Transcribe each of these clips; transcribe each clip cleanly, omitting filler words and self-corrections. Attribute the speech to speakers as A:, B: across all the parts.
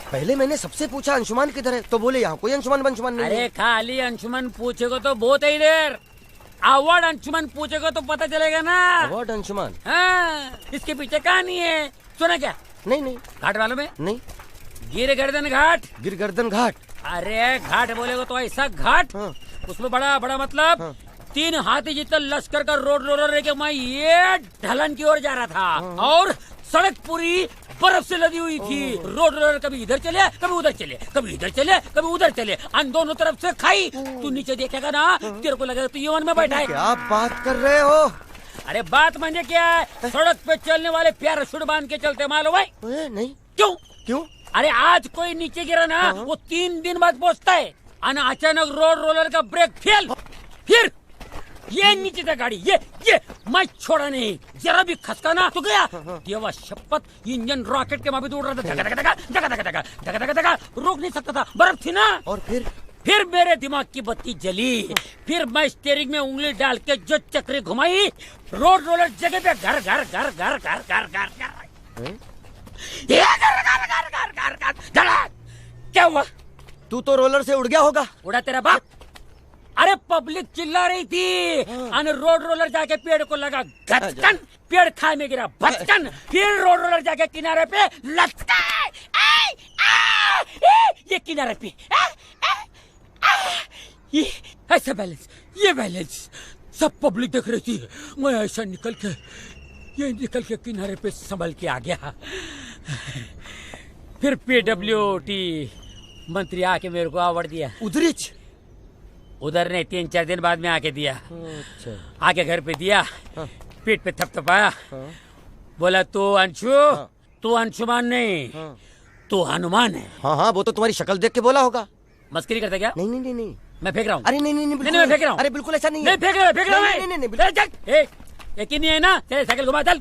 A: पहले मैंने सबसे पूछा अंशुमान किधर है, तो बोले यहाँ कोई अंशुमान बंशुमान नहीं है।
B: अरे खाली अंशुमन पूछेगा तो बहुत ही देर, अवार्ड अंशुमन पूछेगा तो पता चलेगा ना।
A: अवार्ड अंशुमान?
B: हाँ, इसके पीछे कहानी है, सुना क्या?
A: नहीं।
B: घाट मालूम है?
A: नहीं।
B: गिर गर्दन घाट।
A: गिर गर्दन घाट?
B: अरे घाट बोलेगा तो ऐसा घाट,
A: हाँ।
B: उसमें बड़ा बड़ा मतलब 3 हाथी जितना लश्कर का रोड रोलर लेके मैं ये ढलान की ओर जा रहा था और सड़क पूरी बर्फ से लदी हुई थी। रोड रोलर कभी इधर चले, कभी उधर चले, कभी इधर चले, कभी उधर चले, अन दोनों तरफ से खाई। तू नीचे देखेगा ना, तेरे को लगेगा तू यमन में बैठा है।
A: क्या बात कर रहे हो?
B: अरे बात मानिए क्या है, सड़क पे चलने वाले पैराशूट बांध के चलते मालूम है?
A: नहीं।
B: क्यों?
A: क्यों?
B: अरे आज कोई नीचे गिरा ना, वो 3 दिन बाद पहुंचता है। अचानक रोड रोलर का ब्रेक फेल, फिर ये नीचे था गाड़ी, ये मैं छोड़ा नहीं, जरा भी खसका ना तो गया। देवा शपथ, इंजन रॉकेट के माफी उड़ रहा था, धका धका धका धका धका धका धका धका धका, रोक नहीं सकता था, बर्फ थी ना।
A: और
B: फिर मेरे दिमाग की बत्ती जली, फिर मैं स्टीयरिंग में उंगली डाल के जो चक्री घुमाई, रोड रोलर जगह पे घर घर घर घर घर घर घर घर क्या हुआ?
A: तू तो रोलर से उड़ गया होगा।
B: उड़ा तेरा बाप। अरे पब्लिक चिल्ला रही थी, रोड रोलर जाके पेड़ को लगा घचकन, पेड़ खाई में गिरा भचकन, फिर रोड रोलर जाके किनारे पे लटका, ये किनारे पे ये ऐसा बैलेंस, ये बैलेंस सब पब्लिक देख रही थी। मैं ऐसा निकल के किनारे पे संभल के आ गया। फिर PWT मंत्री आके मेरे को अवार्ड दिया। उधर ने 3-4 दिन बाद में आके दिया।
A: अच्छा।
B: आके घर पे दिया, पीठ पे थपथपाया, बोला तू अंशु, तू अंशुमान नहीं, तू हनुमान है।
A: हाँ, वो तो तुम्हारी शक्ल देख के बोला होगा।
B: मस्करी करता क्या?
A: नहीं।
B: मैं फेंक रहा हूँ।
A: अरे नहीं,
B: मैं फेंक रहा हूँ।
A: अरे बिल्कुल ऐसा नहीं
B: है। फेंक रहा हूँ।
A: नहीं।
B: एक ही नहीं है ना, चल साइकिल घुमा, चल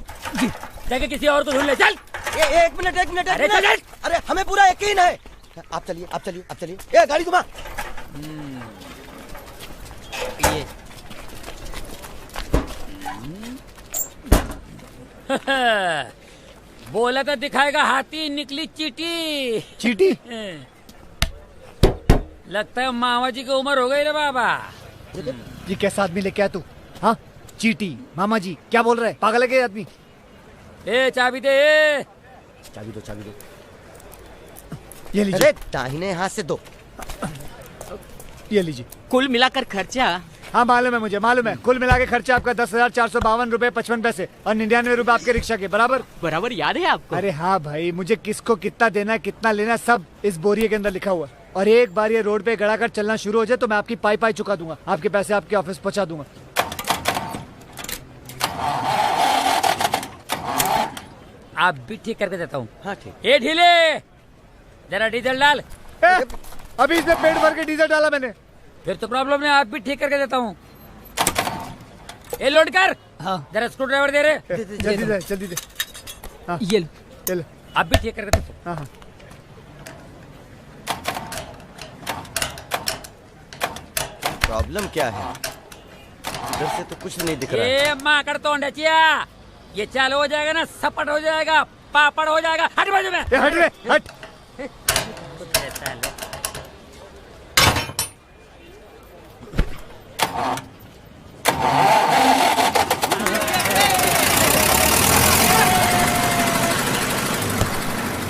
B: जाके किसी और को ढूंढ ले, चल।
A: एक मिनट। अरे हमें पूरा यकीन है। आप चलिए। ये गाड़ी घुमा।
B: ये बोला तो दिखाएगा हाथी, निकली चीटी। लगता है मामा जी की उम्र हो गई रे बाबा।
C: जी कैसा आदमी लेके आया तू? हाँ, चीटी मामा जी क्या बोल रहे हैं? पागल है क्या आदमी?
B: ए चाबी दे।
A: चाबी दो।
C: ये लीजिए।
A: अरे दाहिने हाथ से दो।
C: ये लीजिए।
D: कुल मिलाकर खर्चा?
C: हाँ मालूम है मुझे, मालूम है। कुल मिला के खर्चा आपका 10,452 रुपए 55 पैसे और 99 रुपए आपके रिक्शा के बराबर
D: याद है आपको?
C: अरे हाँ भाई, मुझे किसको कितना देना है, कितना लेना है, सब इस बोरिये के अंदर लिखा हुआ है। और एक बार ये रोड पे गड़ाकर चलना शुरू हो जाए तो मैं आपकी पाई चुका दूंगा, आपके पैसे आपके ऑफिस पहुंचा दूंगा।
B: आप भी ठीक करके देता हूँ।
A: हाँ ठीक।
B: ए ढीले, जरा डीजल डाल।
C: अभी इसमें पेट भर के डीजल डाला मैंने।
B: फिर तो प्रॉब्लम नहीं, आप भी ठीक करके देता हूँ। ए लोड कर।
D: हाँ।
B: जरा स्क्रू ड्राइवर दे रहे।
C: जल्दी दे। हाँ।
D: ये
C: चल।
B: आप भी ठीक करके देता हूँ।
C: हाँ।
A: प्रॉब्लम क्या है? इधर से तो कुछ नहीं दिख रहा है।
B: ए माँ कर तो अंडचिया, ये चालू हो जाएगा ना, सपट हो जाएगा, पापड़ हो जाएगा। हट बाजू में।
C: हट।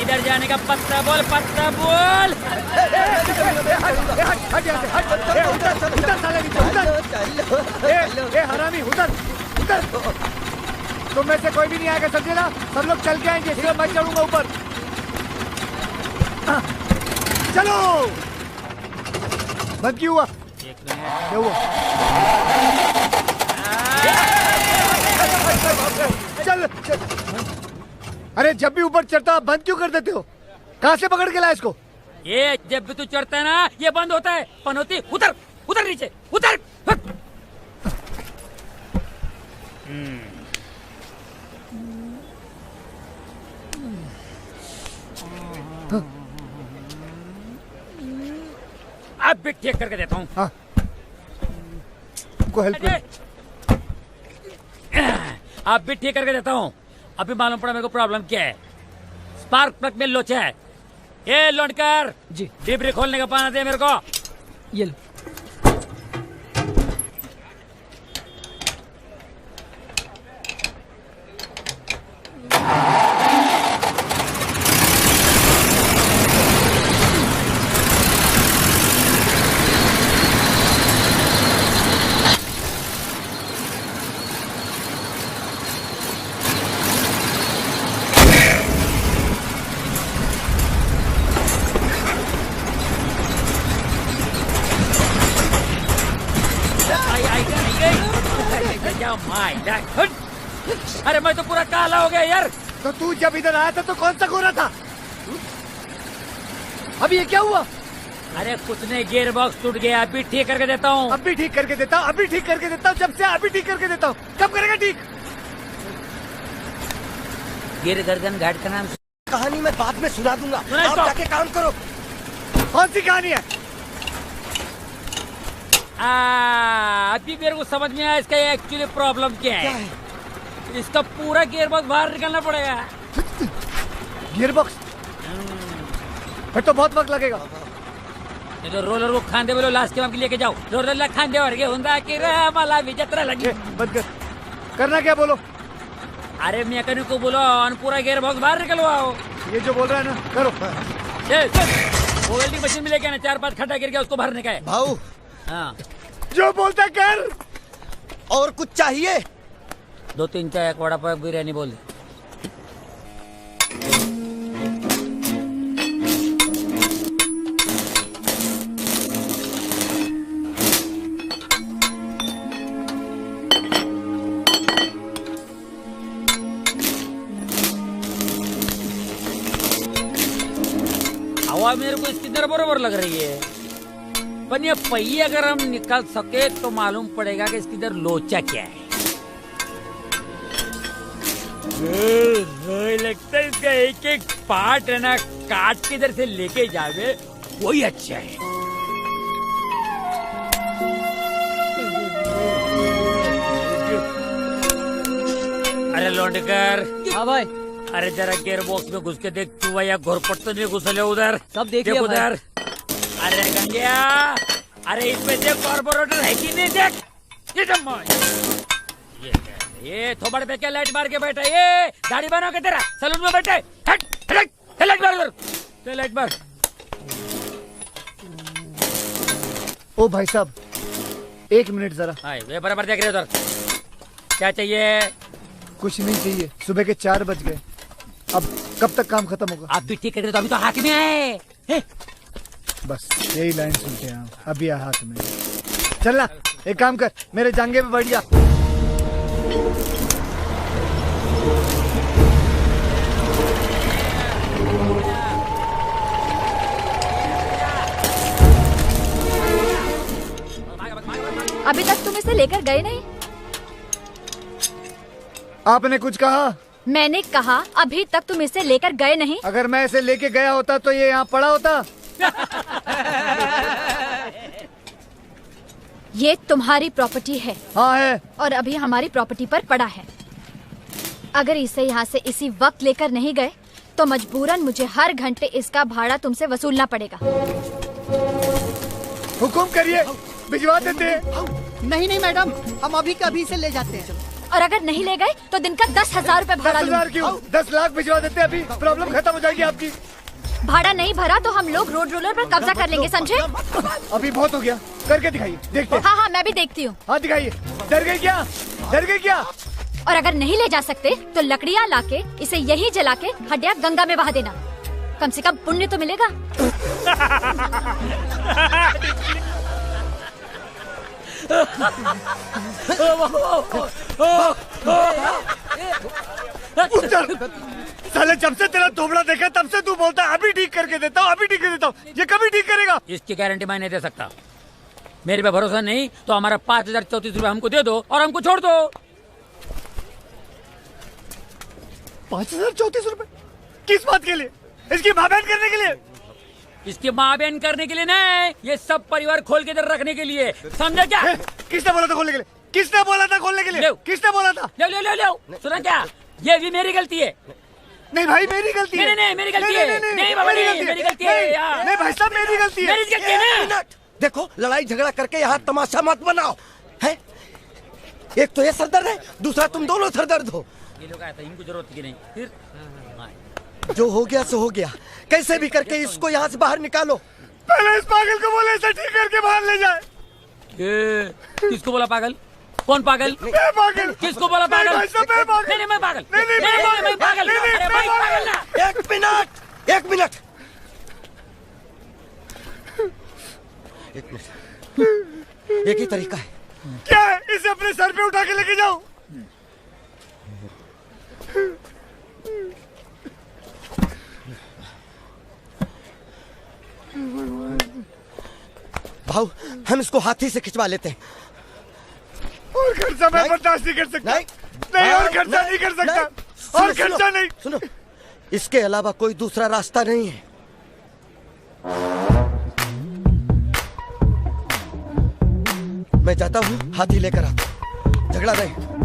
B: इधर जाने का पत्ता बोल।
C: हरामी उधर। तुम में से कोई भी नहीं आएगा, समझे ना? सब लोग चल के आएंगे, सिर्फ मैं चढ़ूंगा ऊपर। चलो। बंद क्यों हुआ? क्या हुआ? चल। अरे जब भी ऊपर चढ़ता बंद क्यों कर देते हो? कहाँ से पकड़ के लाया इसको?
B: ये जब भी तू चढ़ता है ना, ये बंद होता है। पनौती उतर नीचे उतर। अब भी ठीक करके देता हूँ।
C: हाँ। हेल्प कर।
B: अब भी ठीक करके देता हूँ। अभी मालूम पड़ा मेरे को प्रॉब्लम क्या है। स्पार्क प्लग में लोचा है, ये लौटकर
D: जी
B: डिबरी खोलने का पाना दे मेरे को।
D: ये लो।
B: अरे मैं तो पूरा काला हो गया यार।
C: तो तू जब इधर आया था तो कौन सा गोरा था? अभी ये क्या हुआ?
B: अरे कुछ नहीं, गियर बॉक्स टूट गया, अभी ठीक करके देता हूँ।
C: अभी ठीक करके देता हूँ, अभी ठीक करके देता हूँ, जब से अभी ठीक करके देता हूँ। कब करेगा ठीक?
B: गिर गर्दन घाट का नाम
A: कहानी मैं बाद में सुना दूंगा,
B: सुना
A: आप
B: इसको।
A: जाके काम करो।
C: कौन सी कहानी है?
B: अभी मेरे को समझ में आया इसका एक्चुअली प्रॉब्लम क्या
A: क्या
B: है।
A: है?
B: इसका पूरा गियर बॉक्स बाहर निकलना पड़ेगा।
C: Gear box? फिर तो बहुत वक्त लगेगा।
B: ये तो रोलर को खांदे बोलो, लास्ट के लेके जाओ। रोलर खांदे और होंदा की मला विजत्रा लगी।
C: ए, बंद कर। करना क्या बोलो?
B: अरे मैकेनिक को बोलो और पूरा गियर बॉक्स बाहर निकलवाओ।
C: ये जो बोल रहा है ना, करो।
B: वो वेल्डिंग मशीन में लेके आना, 4-5 खड्डा गिर गया उसको भरने का है।
A: भाऊ
B: हाँ,
C: जो बोलता है कर।
A: और कुछ चाहिए?
B: 2-3 चाय, एक वड़ा पाव, बिरयानी बोल दे। हवा मेरे को इसकी तरह बरोबर लग रही है, पर ये पहिए अगर हम निकाल सके तो मालूम पड़ेगा कि इसकी इधर लोचा क्या है। लगता है इसका एक एक पार्ट है ना, काट के इधर से लेके जावे वही अच्छा है। अरे लौंडकर।
D: हाँ भाई,
B: अरे जरा गियर बॉक्स में घुस के देख तू भैया, घोरपट तो नहीं घुसले उधर।
D: सब देख लिया
B: उधर। अरे गंगिया, अरे इसमें देख कार्बोरेटर है कि नहीं, देख। ये थोबड़ पे क्या लाइट मार के बैठा, ये दाढ़ी बना के तेरा सलून में बैठे। हट हट, लाइट मार उधर, लाइट मार।
C: ओ भाई साहब, 1 मिनट जरा।
B: हाय, वे बराबर देख रहे उधर। क्या चाहिए?
C: कुछ नहीं चाहिए, सुबह के 4 बज गए। अब कब तक काम खत्म होगा?
B: आप भी ठीक कर रहे तो अभी तो हाथ में आए।
C: बस यही लाइन सुनते हैं, अभी आ हाथ में। चलना, एक काम कर, मेरे जांघे पे बैठ जा।
E: अभी तक तुम इसे लेकर गए नहीं?
C: आपने कुछ कहा?
E: मैंने कहा अभी तक तुम इसे लेकर गए नहीं।
C: अगर मैं इसे लेके गया होता तो ये यहाँ पड़ा होता।
E: ये तुम्हारी प्रॉपर्टी है।
C: हाँ है।
E: और अभी हमारी प्रॉपर्टी पर पड़ा है। अगर इसे यहाँ से इसी वक्त लेकर नहीं गए तो मजबूरन मुझे हर घंटे इसका भाड़ा तुमसे वसूलना पड़ेगा।
C: हुकुम करिए, भिजवा देते हैं।
D: नहीं मैडम, हम अभी कभी से ले जाते हैं।
E: और अगर नहीं ले गए तो दिन का 10,000 रूपए भाड़ा
C: 10,000 क्यों? 10 लाख भिजवा देते हैं, अभी प्रॉब्लम खत्म हो जाएगी आपकी।
E: भाड़ा नहीं भरा तो हम लोग रोड रोलर पर कब्जा कर लेंगे, समझे?
C: अभी बहुत हो गया, करके दिखाइए, देखते हैं।
E: हाँ मैं भी देखती हूँ।
C: हाँ दिखाइए। डर गई क्या? डर गई क्या?
E: और अगर नहीं ले जा सकते तो लकड़ियाँ लाके इसे यहीं जला के हड्डियाँ गंगा में बहा देना, कम से कम पुण्य तो मिलेगा।
C: साले जब से तेरा थोबड़ा देखा तब से तू बोलता है अभी ठीक करके देता हूँ, अभी ठीक कर देता हूँ। ये कभी ठीक करेगा?
B: इसकी गारंटी मैं नहीं दे सकता। मेरे पे भरोसा नहीं तो हमारा 5,034 रूपए हमको दे दो और हमको छोड़ दो।
C: 5,034 रूपए? किस बात के लिए? इसकी माँ बहन करने के लिए?
B: इसकी माँ बहन करने के लिए नहीं, ये सब परिवार खोल के इधर रखने के लिए, समझे क्या?
C: किसने बोला था खोलने के लिए? किसने बोला था खोलने के लिए?
B: ले।
C: किसने बोला था?
B: ले ले ले ले, सुना क्या? ये भी मेरी गलती है।
C: नहीं भाई मेरी गलती है।
B: नहीं, मेरी गलती है। नहीं बाबा, नहीं, मेरी गलती है यार।
C: नहीं भाई साहब मेरी गलती है।
B: मेरी गलती है
A: एक
B: ना।
A: मिनट, देखो लड़ाई झगड़ा करके यहाँ तमाशा मत बनाओ है। एक तो ये सरदर्द है, दूसरा तुम दोनों सरदर्द हो।
B: ये लोग आया था, इनको जरूरत की नहीं। फिर
A: जो हो गया सो हो गया, कैसे भी करके इसको यहाँ से बाहर निकालो।
C: पहले इस पागल को बोले इसे ठीक करके बाहर ले जाए।
B: किसको बोला पागल? कौन पागल?
C: मैं पागल।
B: किसको बोला पागल?
C: नहीं भाई साहब मैं पागल।
B: नहीं, मैं पागल।
C: नहीं,
B: मैं पागल।
C: नहीं,
B: अरे भाई पागल ना।
A: एक मिनट, एक ही तरीका है।
C: क्या है? इसे अपने सर पे उठा के लेके जाओ।
A: भाऊ हम इसको हाथी से खिंचवा लेते हैं।
C: और खर्चा मैं
A: नहीं।
C: बर्दाश्त नहीं कर सकता।
A: नहीं,
C: नहीं और खर्चा नहीं कर सकता। और खर्चा नहीं।
A: सुनो, इसके अलावा कोई दूसरा रास्ता नहीं है। मैं जाता हूँ, हाथी लेकर आता हूँ। झगड़ा नहीं।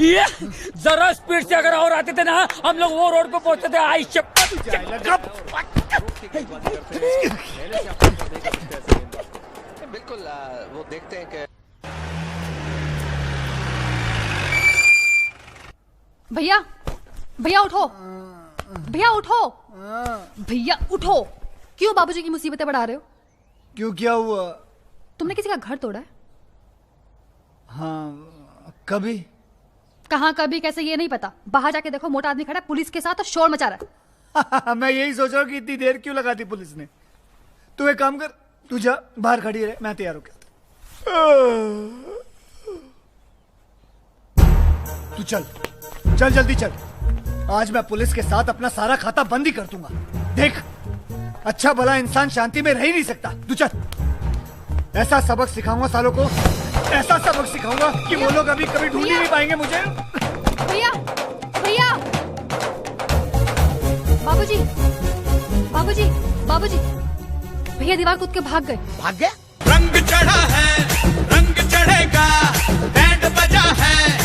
B: ये जरा स्पीड से अगर और आते थे ना हम लोग वो रोड पे पहुंचते थे। आई
F: बिल्कुल वो देखते हैं कि भैया भैया उठो, भैया उठो, भैया उठो। क्यों बाबूजी की मुसीबतें बढ़ा रहे हो?
C: क्यों, क्या हुआ?
F: तुमने किसी का घर तोड़ा है?
C: हाँ, कभी।
F: कहाँ कभी कैसे ये नहीं पता। बाहर जाके देखो, मोटा आदमी खड़ा है पुलिस के साथ और शोर मचा रहा है।
C: मैं यही सोच रहा हूँ कि इतनी देर क्यों लगाती पुलिस ने। तू एक काम कर, तू जा बाहर खड़ी रहे, मैं तैयार होके तू चल चल जल्दी चल। आज मैं पुलिस के साथ अपना सारा खाता बंद ही कर दूंगा। देख, अच्छा भला इंसान शांति में रह ही नहीं सकता। तू चल। ऐसा सबक सिखाऊंगा सालों को, ऐसा सबक सिखाऊंगा कि वो लोग अभी कभी ढूंढ ही नहीं पाएंगे मुझे।
F: भैया भैया, बाबूजी बाबूजी बाबूजी, भैया दीवार कूद के भाग गए।
A: भाग गया?
G: रंग चढ़ा है, रंग चढ़ेगा, बैंड बजा है।